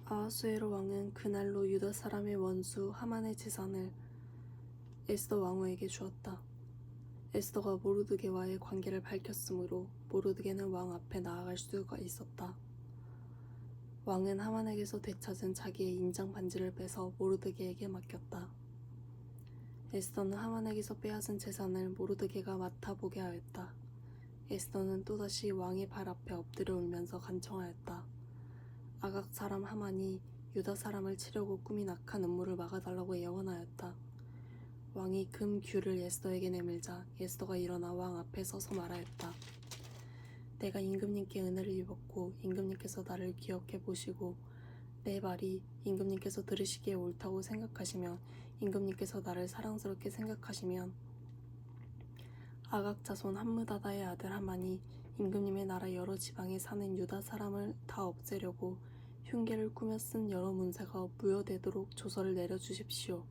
아하수에로 왕은 그날로 유다 사람의 원수 하만의 재산을 에스더 왕후에게 주었다. 에스더가 모르드게와의 관계를 밝혔으므로 모르드게는 왕 앞에 나아갈 수가 있었다. 왕은 하만에게서 되찾은 자기의 인장 반지를 빼서 모르드게에게 맡겼다. 에스더는 하만에게서 빼앗은 재산을 모르드게가 맡아보게 하였다. 에스더는 또다시 왕의 발 앞에 엎드려 울면서 간청하였다. 아각 사람 하만이 유다 사람을 치려고 꾸민 악한 음모를 막아달라고 예언하였다. 왕이 금 귤을 에스더에게 내밀자 에스더가 일어나 왕 앞에 서서 말하였다. 내가 임금님께 은혜를 입었고 임금님께서 나를 기억해 보시고 내 말이 임금님께서 들으시기에 옳다고 생각하시면 임금님께서 나를 사랑스럽게 생각하시면 아각 자손 함므다다의 아들 하만이 임금님의 나라 여러 지방에 사는 유다 사람을 다 없애려고 흉계를 꾸며 쓴 여러 문서가 무효되도록 조서를 내려주십시오.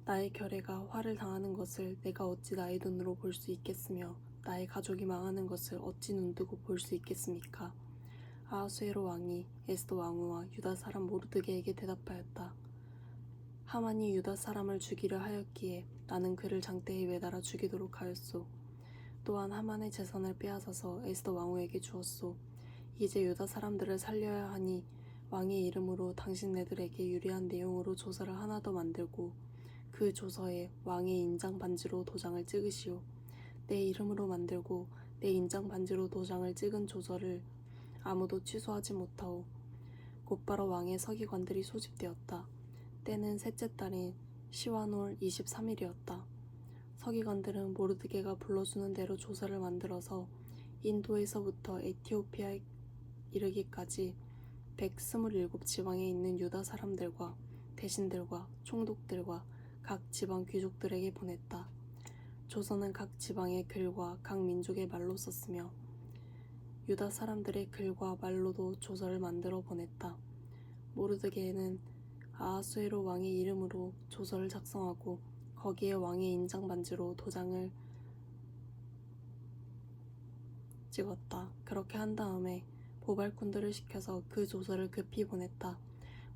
나의 결례가 화를 당하는 것을 내가 어찌 나의 눈으로 볼 수 있겠으며 나의 가족이 망하는 것을 어찌 눈뜨고 볼 수 있겠습니까? 아하수에로 왕이 에스더 왕후와 유다 사람 모르드게에게 대답하였다. 하만이 유다 사람을 죽이려 하였기에 나는 그를 장대에 매달아 죽이도록 하였소. 또한 하만의 재산을 빼앗아서 에스더 왕후에게 주었소. 이제 유다 사람들을 살려야 하니 왕의 이름으로 당신네들에게 유리한 내용으로 조서를 하나 더 만들고 그 조서에 왕의 인장 반지로 도장을 찍으시오. 내 이름으로 만들고 내 인장 반지로 도장을 찍은 조서를 아무도 취소하지 못하오. 곧바로 왕의 서기관들이 소집되었다. 때는 셋째 달인 시완월 23일이었다. 서기관들은 모르드게가 불러주는 대로 조서를 만들어서 인도에서부터 에티오피아에 이르기까지 127지방에 있는 유다 사람들과 대신들과 총독들과 각 지방 귀족들에게 보냈다. 조서는 각 지방의 글과 각 민족의 말로 썼으며 유다 사람들의 글과 말로도 조서를 만들어 보냈다. 모르드게는 아하수에로 왕의 이름으로 조서를 작성하고 거기에 왕의 인장 반지로 도장을 찍었다. 그렇게 한 다음에 보발꾼들을 시켜서 그 조서를 급히 보냈다.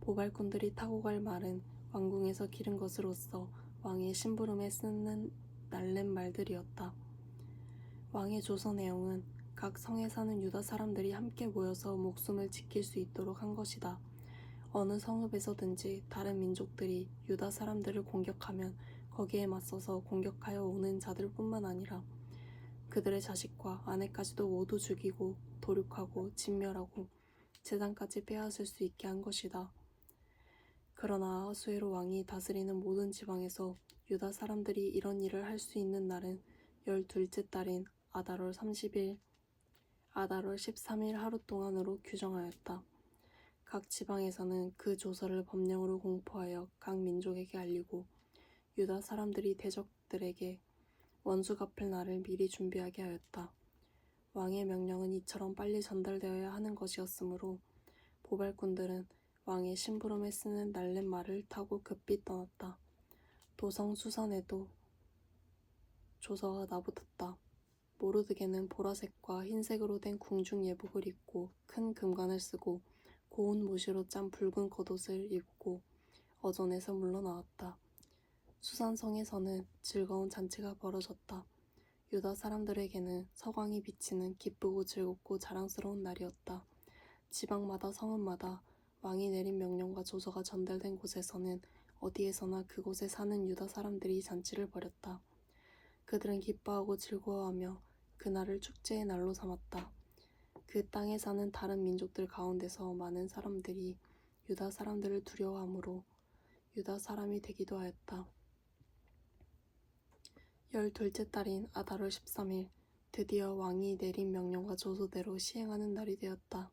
보발꾼들이 타고 갈 말은 왕궁에서 기른 것으로서 왕의 심부름에 쓰는 날랜 말들이었다. 왕의 조서 내용은 각 성에 사는 유다 사람들이 함께 모여서 목숨을 지킬 수 있도록 한 것이다. 어느 성읍에서든지 다른 민족들이 유다 사람들을 공격하면 거기에 맞서서 공격하여 오는 자들뿐만 아니라 그들의 자식과 아내까지도 모두 죽이고 도륙하고 진멸하고 재산까지 빼앗을 수 있게 한 것이다. 그러나 아하수에로 왕이 다스리는 모든 지방에서 유다 사람들이 이런 일을 할 수 있는 날은 12째 달인 아달월 30일, 아달월 13일 하루 동안으로 규정하였다. 각 지방에서는 그 조서를 법령으로 공포하여 각 민족에게 알리고 유다 사람들이 대적들에게 원수 갚을 날을 미리 준비하게 하였다. 왕의 명령은 이처럼 빨리 전달되어야 하는 것이었으므로 보발꾼들은 왕의 심부름에 쓰는 날랜 말을 타고 급히 떠났다. 도성 수산에도 조서가 나붙었다. 모르드게는 보라색과 흰색으로 된 궁중 예복을 입고 큰 금관을 쓰고 고운 모시로 짠 붉은 겉옷을 입고 어전에서 물러나왔다. 수산성에서는 즐거운 잔치가 벌어졌다. 유다 사람들에게는 서광이 비치는 기쁘고 즐겁고 자랑스러운 날이었다. 지방마다 성읍마다 왕이 내린 명령과 조서가 전달된 곳에서는 어디에서나 그곳에 사는 유다 사람들이 잔치를 벌였다. 그들은 기뻐하고 즐거워하며 그날을 축제의 날로 삼았다. 그 땅에 사는 다른 민족들 가운데서 많은 사람들이 유다 사람들을 두려워하므로 유다 사람이 되기도 하였다. 12째 달인 아달월 13일 드디어 왕이 내린 명령과 조서대로 시행하는 날이 되었다.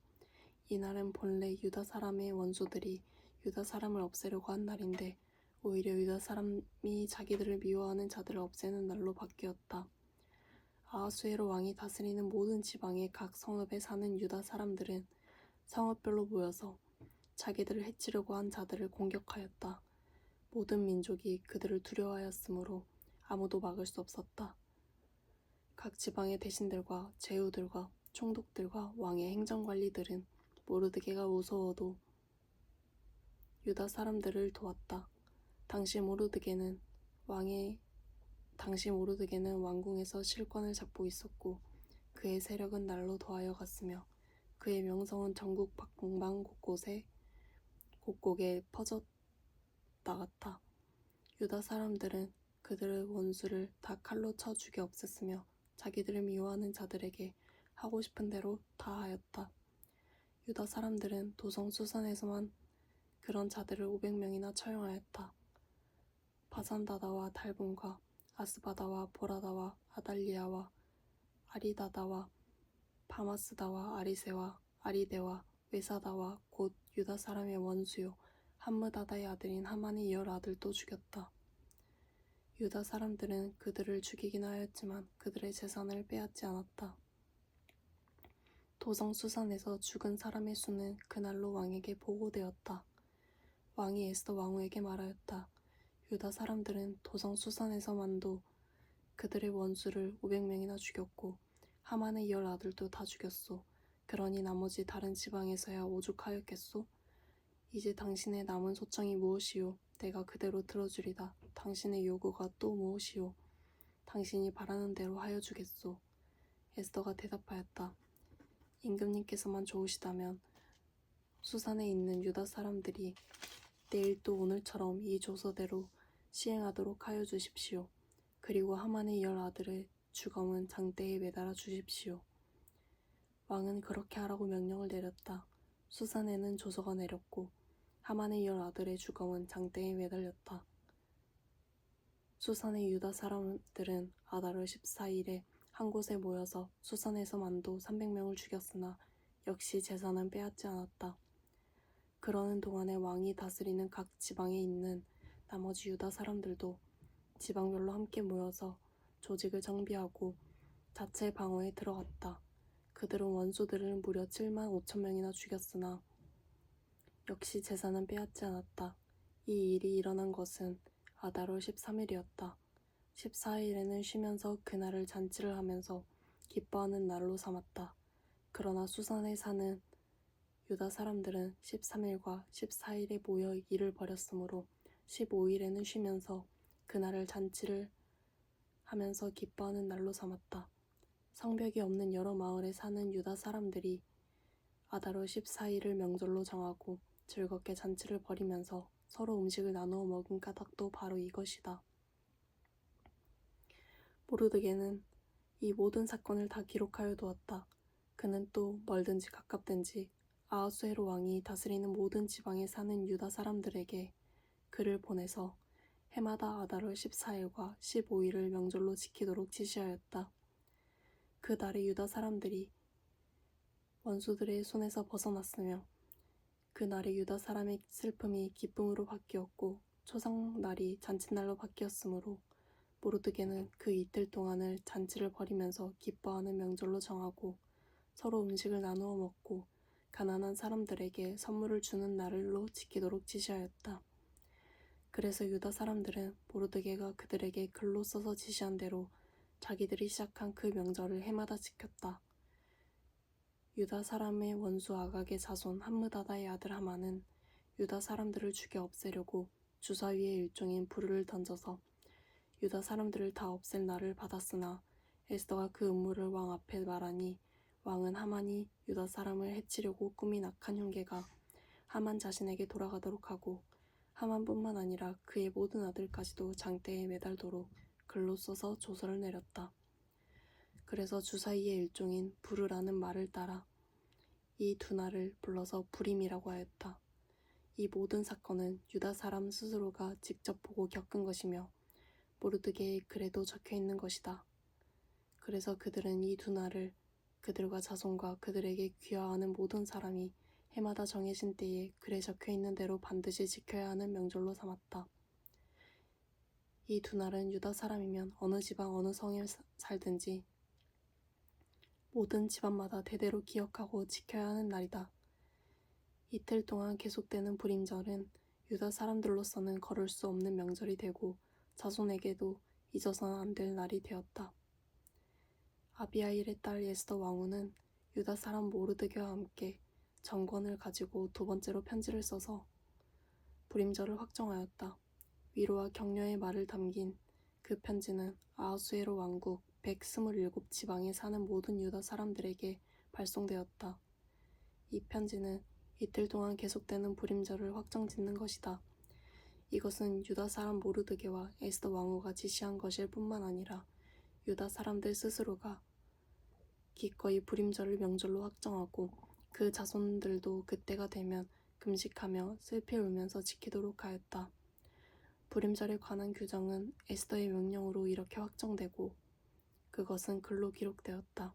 이날은 본래 유다 사람의 원수들이 유다 사람을 없애려고 한 날인데 오히려 유다 사람이 자기들을 미워하는 자들을 없애는 날로 바뀌었다. 아하수에로 왕이 다스리는 모든 지방의 각 성읍에 사는 유다 사람들은 성읍별로 모여서 자기들을 해치려고 한 자들을 공격하였다. 모든 민족이 그들을 두려워하였으므로 아무도 막을 수 없었다. 각 지방의 대신들과 제후들과 총독들과 왕의 행정관리들은 모르드게가 무서워도 유다 사람들을 도왔다. 당시 모르드게는 왕궁에서 실권을 잡고 있었고 그의 세력은 날로 더하여 갔으며 그의 명성은 전국 방방 곳곳에 퍼져 나갔다. 유다 사람들은 그들의 원수를 다 칼로 쳐 죽여 없앴으며 자기들을 미워하는 자들에게 하고 싶은 대로 다 하였다. 유다 사람들은 도성 수산에서만 그런 자들을 500명이나 처형하였다. 바산다다와 달본과 아스바다와 보라다와 아달리아와 아리다다와 바마스다와 아리세와 아리데와 외사다와 곧 유다 사람의 원수요 함므다다의 아들인 하만의 10아들도 죽였다. 유다 사람들은 그들을 죽이긴 하였지만 그들의 재산을 빼앗지 않았다. 도성 수산에서 죽은 사람의 수는 그날로 왕에게 보고되었다. 왕이 에스더 왕후에게 말하였다. 유다 사람들은 도성 수산에서만도 그들의 원수를 500명이나 죽였고 하만의 10아들도 다 죽였소. 그러니 나머지 다른 지방에서야 오죽하였겠소? 이제 당신의 남은 소청이 무엇이요? 내가 그대로 들어주리다. 당신의 요구가 또 무엇이요? 당신이 바라는 대로 하여 주겠소. 에스더가 대답하였다. 임금님께서만 좋으시다면 수산에 있는 유다 사람들이 내일 또 오늘처럼 이 조서대로 시행하도록 하여 주십시오. 그리고 하만의 10아들의 주검은 장대에 매달아 주십시오. 왕은 그렇게 하라고 명령을 내렸다. 수산에는 조서가 내렸고 하만의 10아들의 주검은 장대에 매달렸다. 수산의 유다 사람들은 아달월 14일에 한 곳에 모여서 수산에서만도 300명을 죽였으나 역시 재산은 빼앗지 않았다. 그러는 동안에 왕이 다스리는 각 지방에 있는 나머지 유다 사람들도 지방별로 함께 모여서 조직을 정비하고 자체 방어에 들어갔다. 그들은 원수들을 무려 7만 5천 명이나 죽였으나 역시 재산은 빼앗지 않았다. 이 일이 일어난 것은 아달월 13일이었다. 14일에는 쉬면서 그날을 잔치를 하면서 기뻐하는 날로 삼았다. 그러나 수산에 사는 유다 사람들은 13일과 14일에 모여 일을 벌였으므로 15일에는 쉬면서 그날을 잔치를 하면서 기뻐하는 날로 삼았다. 성벽이 없는 여러 마을에 사는 유다 사람들이 아달월 14일을 명절로 정하고 즐겁게 잔치를 벌이면서 서로 음식을 나누어 먹은 까닭도 바로 이것이다. 모르드게는 이 모든 사건을 다 기록하여 두었다. 그는 또 멀든지 가깝든지 아하수에로 왕이 다스리는 모든 지방에 사는 유다 사람들에게 글을 보내서 해마다 아달월 14일과 15일을 명절로 지키도록 지시하였다. 그 달에 유다 사람들이 원수들의 손에서 벗어났으며 그 날에 유다 사람의 슬픔이 기쁨으로 바뀌었고 초상날이 잔칫날로 바뀌었으므로 모르드게는 그 이틀 동안을 잔치를 벌이면서 기뻐하는 명절로 정하고 서로 음식을 나누어 먹고 가난한 사람들에게 선물을 주는 날로 지키도록 지시하였다. 그래서 유다 사람들은 모르드게가 그들에게 글로 써서 지시한 대로 자기들이 시작한 그 명절을 해마다 지켰다. 유다 사람의 원수 아각의 자손 함므다다의 아들 하만은 유다 사람들을 죽여 없애려고 주사위의 일종인 불을 던져서 유다 사람들을 다 없앨 날을 받았으나 에스더가 그 음모를 왕 앞에 말하니 왕은 하만이 유다 사람을 해치려고 꾸민 악한 흉계가 하만 자신에게 돌아가도록 하고 하만뿐만 아니라 그의 모든 아들까지도 장대에 매달도록 글로 써서 조서를 내렸다. 그래서 주사위의 일종인 부르라는 말을 따라 이 두 날을 불러서 부림이라고 하였다. 이 모든 사건은 유다 사람 스스로가 직접 보고 겪은 것이며 모르드게의 글에도 적혀 있는 것이다. 그래서 그들은 이 두 날을 그들과 자손과 그들에게 귀화하는 모든 사람이 해마다 정해진 때에 글에 적혀 있는 대로 반드시 지켜야 하는 명절로 삼았다. 이 두 날은 유다 사람이면 어느 지방 어느 성에 살든지 모든 집안마다 대대로 기억하고 지켜야 하는 날이다. 이틀 동안 계속되는 불임절은 유다 사람들로서는 거를 수 없는 명절이 되고 자손에게도 잊어서는 안 될 날이 되었다. 아비하일의 딸 에스더 왕후는 유다 사람 모르드게와 함께 정권을 가지고 두 번째로 편지를 써서 불임절을 확정하였다. 위로와 격려의 말을 담긴 그 편지는 아하수에로 왕국 127지방에 사는 모든 유다 사람들에게 발송되었다. 이 편지는 이틀 동안 계속되는 불임절을 확정짓는 것이다. 이것은 유다 사람 모르드게와 에스더 왕후가 지시한 것일 뿐만 아니라 유다 사람들 스스로가 기꺼이 불임절을 명절로 확정하고 그 자손들도 그때가 되면 금식하며 슬피 울면서 지키도록 하였다. 불임절에 관한 규정은 에스더의 명령으로 이렇게 확정되고 그것은 글로 기록되었다.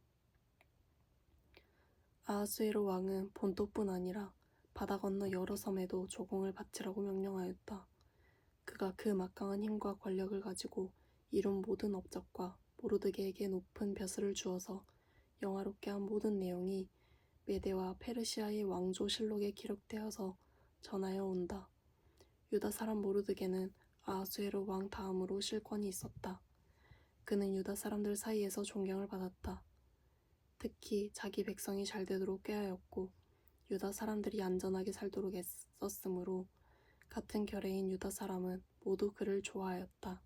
아하수에로 왕은 본토뿐 아니라 바다 건너 여러 섬에도 조공을 바치라고 명령하였다. 그가 그 막강한 힘과 권력을 가지고 이룬 모든 업적과 모르드게에게 높은 벼슬을 주어서 영화롭게 한 모든 내용이 메대와 페르시아의 왕조 실록에 기록되어서 전하여 온다. 유다 사람 모르드게는 아하수에로 왕 다음으로 실권이 있었다. 그는 유다 사람들 사이에서 존경을 받았다. 특히 자기 백성이 잘 되도록 꾀하였고 유다 사람들이 안전하게 살도록 애썼으므로 같은 결의인 유다 사람은 모두 그를 좋아하였다.